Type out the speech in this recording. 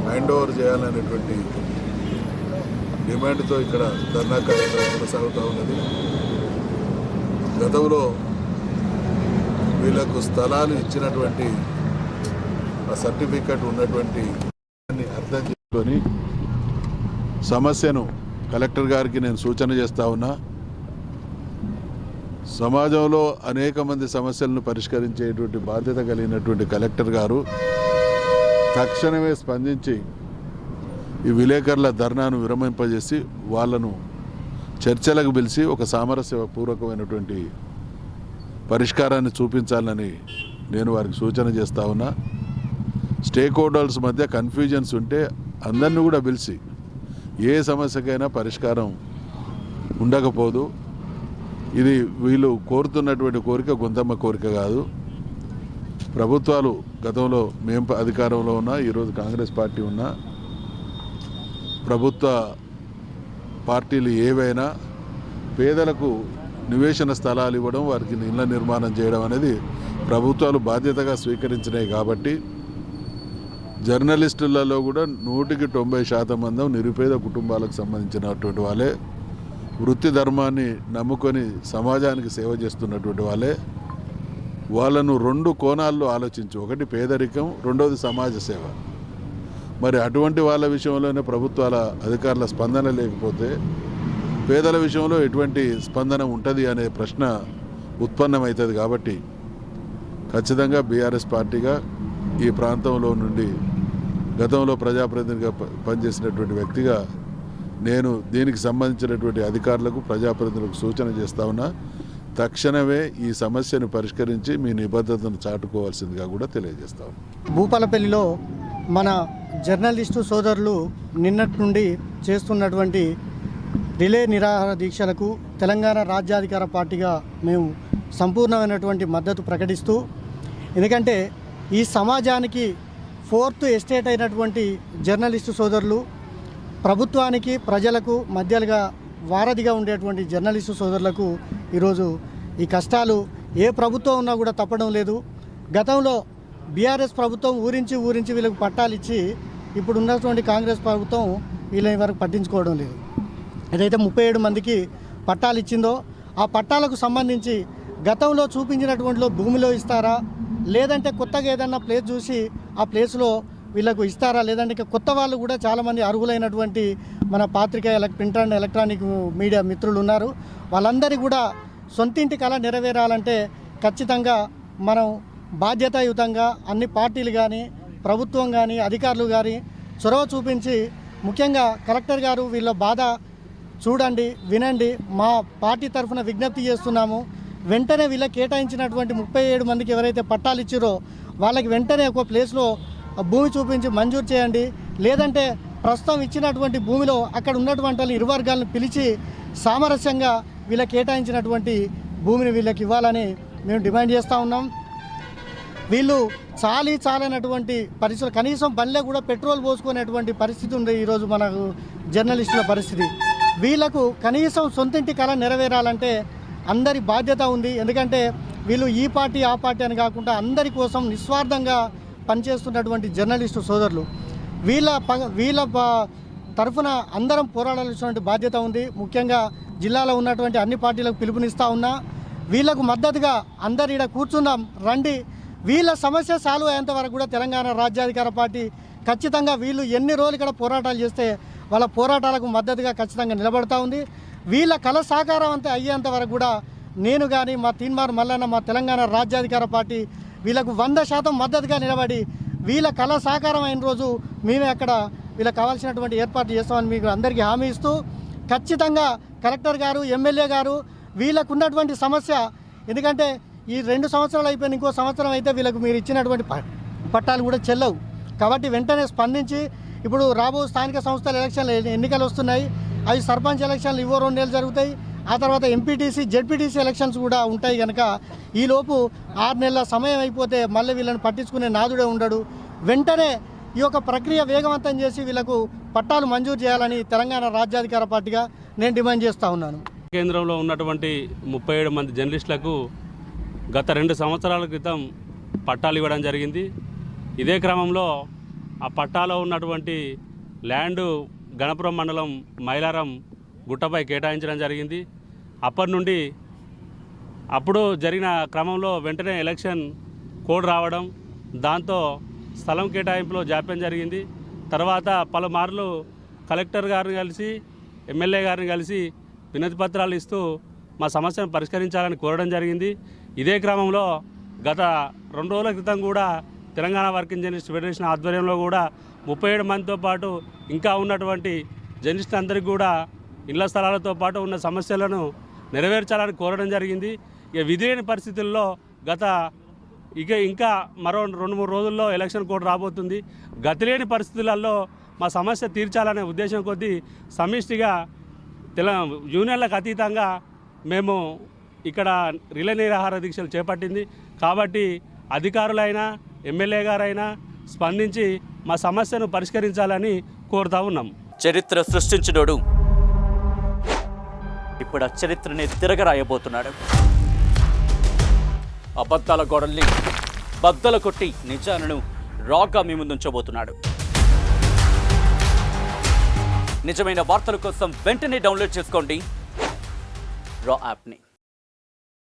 Hand over చేయాలనేటువంటి డిమాండ్తో ఇక్కడ ధర్నా కార్యక్రమం కొనసాగుతూ ఉన్నది. గతంలో వీళ్లకు స్థలాలు ఇచ్చినటువంటి ఆ సర్టిఫికెట్ ఉన్నటువంటి అర్థం చేసుకొని సమస్యను కలెక్టర్ గారికి నేను సూచన చేస్తా ఉన్నా. సమాజంలో అనేక మంది సమస్యలను పరిష్కరించేటువంటి బాధ్యత కలిగినటువంటి కలెక్టర్ గారు తక్షణమే స్పందించి ఈ విలేకరుల ధర్నాను విరమింపజేసి వాళ్ళను చర్చలకు పిలిచి ఒక సామరస్యపూర్వకమైనటువంటి పరిష్కారాన్ని చూపించాలని నేను వారికి సూచన చేస్తా ఉన్నా. స్టేక్ హోల్డర్స్ మధ్య కన్ఫ్యూజన్స్ ఉంటే అందరినీ కూడా పిలిచి ఏ సమస్యకైనా పరిష్కారం ఉండకపోదు. ఇది వీళ్ళు కోరుతున్నటువంటి కోరిక గొంతమ్మ కోరిక కాదు. ప్రభుత్వాలు గతంలో మేము అధికారంలో ఉన్నా, ఈరోజు కాంగ్రెస్ పార్టీ ఉన్నా, ప్రభుత్వ పార్టీలు ఏవైనా పేదలకు నివేశన స్థలాలు ఇవ్వడం, వారికి ఇళ్ల నిర్మాణం చేయడం అనేది ప్రభుత్వాలు బాధ్యతగా స్వీకరించినాయి. కాబట్టి జర్నలిస్టులలో కూడా 100% మంది నిరుపేద కుటుంబాలకు సంబంధించినటువంటి వాళ్ళే, వృత్తి ధర్మాన్ని నమ్ముకొని సమాజానికి సేవ చేస్తున్నటువంటి వాళ్ళే. వాళ్ళను 2 కోణాల్లో ఆలోచించు, ఒకటి పేదరికం, రెండవది సమాజ సేవ. మరి అటువంటి వాళ్ళ విషయంలోనే ప్రభుత్వాల అధికారుల స్పందన లేకపోతే పేదల విషయంలో ఎటువంటి స్పందన ఉంటుంది అనే ప్రశ్న ఉత్పన్నమవుతుంది. కాబట్టి ఖచ్చితంగా బీఆర్ఎస్ పార్టీగా ఈ ప్రాంతంలో నుండి గతంలో ప్రజాప్రతినిధిగా పనిచేసినటువంటి వ్యక్తిగా నేను దీనికి సంబంధించినటువంటి అధికారులకు, ప్రజాప్రతినిధులకు సూచన చేస్తా ఉన్నా. తక్షణమే ఈ సమస్యను పరిష్కరించి మీ నిబద్ధతను చాటుకోవాల్సిందిగా కూడా తెలియజేస్తాం. భూపాలపల్లిలో మన జర్నలిస్టు సోదరులు నిన్నటి నుండి చేస్తున్నటువంటి రిలే నిరాహార దీక్షలకు తెలంగాణ రాజ్యాధికార పార్టీగా మేము సంపూర్ణమైనటువంటి మద్దతు ప్రకటిస్తూ, ఎందుకంటే ఈ సమాజానికి 4th ఎస్టేట్ అయినటువంటి జర్నలిస్టు సోదరులు, ప్రభుత్వానికి ప్రజలకు మధ్యలుగా వారధిగా ఉండేటువంటి జర్నలిస్టు సోదరులకు ఈరోజు ఈ కష్టాలు ఏ ప్రభుత్వం ఉన్నా కూడా తప్పడం లేదు. గతంలో బీఆర్ఎస్ ప్రభుత్వం ఊరించి వీళ్ళకి పట్టాలు ఇచ్చి ఇప్పుడు ఉన్నటువంటి కాంగ్రెస్ ప్రభుత్వం వీళ్ళని వరకు పట్టించుకోవడం లేదు. ఏదైతే 37 మందికి పట్టాలు ఇచ్చిందో ఆ పట్టాలకు సంబంధించి గతంలో చూపించినటువంటి భూమిలో ఇస్తారా, లేదంటే కొత్తగా ఏదన్నా ప్లేస్ చూసి ఆ ప్లేస్లో వీళ్ళకు ఇస్తారా, లేదంటే కొత్త వాళ్ళు కూడా చాలామంది అర్హులైనటువంటి మన పాత్రికేయ ప్రింట్ అండ్ ఎలక్ట్రానిక్ మీడియా మిత్రులు ఉన్నారు. వాళ్ళందరికీ కూడా సొంతింటి కళ నెరవేరాలంటే ఖచ్చితంగా మనం బాధ్యతాయుతంగా అన్ని పార్టీలు కానీ, ప్రభుత్వం కానీ, అధికారులు కానీ చొరవ చూపించి, ముఖ్యంగా కలెక్టర్ గారు వీళ్ళ బాధ చూడండి, వినండి, మా పార్టీ తరఫున విజ్ఞప్తి చేస్తున్నాము. వెంటనే వీళ్ళకి కేటాయించినటువంటి 37 మందికి ఎవరైతే పట్టాలు ఇచ్చారో వాళ్ళకి వెంటనే ఒక ప్లేస్లో భూమి చూపించి మంజూరు చేయండి. లేదంటే ప్రస్తుతం ఇచ్చినటువంటి భూమిలో అక్కడ ఉన్నటువంటి 20 వర్గాలను పిలిచి సామరస్యంగా వీళ్ళకి కేటాయించినటువంటి భూమిని వీళ్ళకి ఇవ్వాలని మేము డిమాండ్ చేస్తూ ఉన్నాం. వీళ్ళు చాలనటువంటి పరిస్థితులు, కనీసం బండ్లే కూడా పెట్రోల్ పోసుకునేటువంటి పరిస్థితి ఉంది ఈరోజు మనకు జర్నలిస్టుల పరిస్థితి. వీళ్ళకు కనీసం సొంతింటి కళ నెరవేరాలంటే అందరి బాధ్యత ఉంది. ఎందుకంటే వీళ్ళు ఈ పార్టీ ఆ పార్టీ అని కాకుండా అందరి కోసం నిస్వార్థంగా పనిచేస్తున్నటువంటి జర్నలిస్టు సోదరులు. వీళ్ళ తరఫున అందరం పోరాడాల్సినటువంటి బాధ్యత ఉంది. ముఖ్యంగా జిల్లాలో ఉన్నటువంటి అన్ని పార్టీలకు పిలుపునిస్తూ ఉన్నా. వీళ్ళకు మద్దతుగా అందరు ఇక్కడ కూర్చుందాం రండి. వీళ్ళ సమస్య సాల్వ్ అయ్యేంత వరకు కూడా తెలంగాణ రాజ్యాధికార పార్టీ ఖచ్చితంగా వీళ్ళు ఎన్ని రోజులు ఇక్కడ పోరాటాలు చేస్తే వాళ్ళ పోరాటాలకు మద్దతుగా ఖచ్చితంగా నిలబడతా ఉంది. వీళ్ళ కళ సాకారం అంతా అయ్యేంత వరకు కూడా నేను కానీ, మా తీన్మార్ మల్లన్న, మా తెలంగాణ రాజ్యాధికార పార్టీ వీళ్ళకు 100% మద్దతుగా నిలబడి వీళ్ళ కళ సాకారం అయిన రోజు మేమే అక్కడ వీళ్ళకి కావాల్సినటువంటి ఏర్పాటు చేస్తామని మీకు అందరికీ హామీ ఇస్తూ, ఖచ్చితంగా కలెక్టర్ గారు, ఎమ్మెల్యే గారు వీళ్ళకు ఉన్నటువంటి సమస్య, ఎందుకంటే ఈ 2 సంవత్సరాలు అయిపోయిన ఇంకో సంవత్సరం అయితే వీళ్ళకు మీరు ఇచ్చినటువంటి పట్టాలు కూడా చెల్లవు. కాబట్టి వెంటనే స్పందించి, ఇప్పుడు రాబో స్థానిక సంస్థల ఎన్నికలు వస్తున్నాయి. అవి సర్పంచ్ ఎలక్షన్లు 2 నెలలు జరుగుతాయి. ఆ తర్వాత ఎంపీటీసీ, జెడ్పీటీసీ ఎలక్షన్స్ కూడా ఉంటాయి. కనుక ఈలోపు 6 నెలల సమయం అయిపోతే మళ్ళీ వీళ్ళని పట్టించుకునే నాదుడే ఉండడు. వెంటనే ఈ యొక్క ప్రక్రియ వేగవంతం చేసి వీళ్ళకు పట్టాలు మంజూరు చేయాలని తెలంగాణ రాజ్యాధికార పార్టీగా నేను డిమాండ్ చేస్తూ ఉన్నాను. కేంద్రంలో ఉన్నటువంటి 37 మంది జర్నలిస్టులకు గత 2 సంవత్సరాల క్రితం పట్టాలు ఇవ్వడం జరిగింది. ఇదే క్రమంలో ఆ పట్టాలో ఉన్నటువంటి ల్యాండు గణపురం మండలం మైలారం గుట్టపై కేటాయించడం జరిగింది. అప్పటి నుండి అప్పుడు జరిగిన క్రమంలో వెంటనే ఎలక్షన్ కోడ్ రావడం, దాంతో స్థలం కేటాయింపులో జాప్యం జరిగింది. తర్వాత పలుమార్లు కలెక్టర్ గారిని కలిసి ఎమ్మెల్యే గారిని కలిసి వినతి పత్రాలు ఇస్తూ మా సమస్యను పరిష్కరించాలని కోరడం జరిగింది. ఇదే క్రమంలో గత 2 రోజుల క్రితం కూడా తెలంగాణ వర్కింగ్ జర్నలిస్ట్ ఫెడరేషన్ ఆధ్వర్యంలో కూడా 37 మందితో పాటు ఇంకా ఉన్నటువంటి జర్నలిస్ట్ అందరికీ కూడా ఇళ్ల స్థలాలతో పాటు ఉన్న సమస్యలను నెరవేర్చాలని కోరడం జరిగింది. ఇక విధిలేని పరిస్థితుల్లో ఇంకా మరో 2-3 రోజుల్లో ఎలక్షన్ కోడ్ రాబోతుంది. గతిలేని పరిస్థితులలో మా సమస్య తీర్చాలనే ఉద్దేశం కొద్దీ సమిష్టిగా యూనియన్లకు అతీతంగా మేము ఇక్కడ రిలే నిరాహార దీక్షలు చేపట్టింది. కాబట్టి అధికారులైనా ఎమ్మెల్యే గారైనా స్పందించి మా సమస్యను పరిష్కరించాలని కోరుతా ఉన్నాం. చరిత్ర సృష్టించినోడు ఇప్పుడు ఆ చరిత్రని తిరగరాయబోతున్నాడు. అబద్ధాల గోడల్ని బద్దలు కొట్టి నిజాలను రాగా మీ ముందుంచబోతున్నాడు. నిజమైన వార్తల కోసం వెంటనే డౌన్లోడ్ చేసుకోండి రా యాప్ని.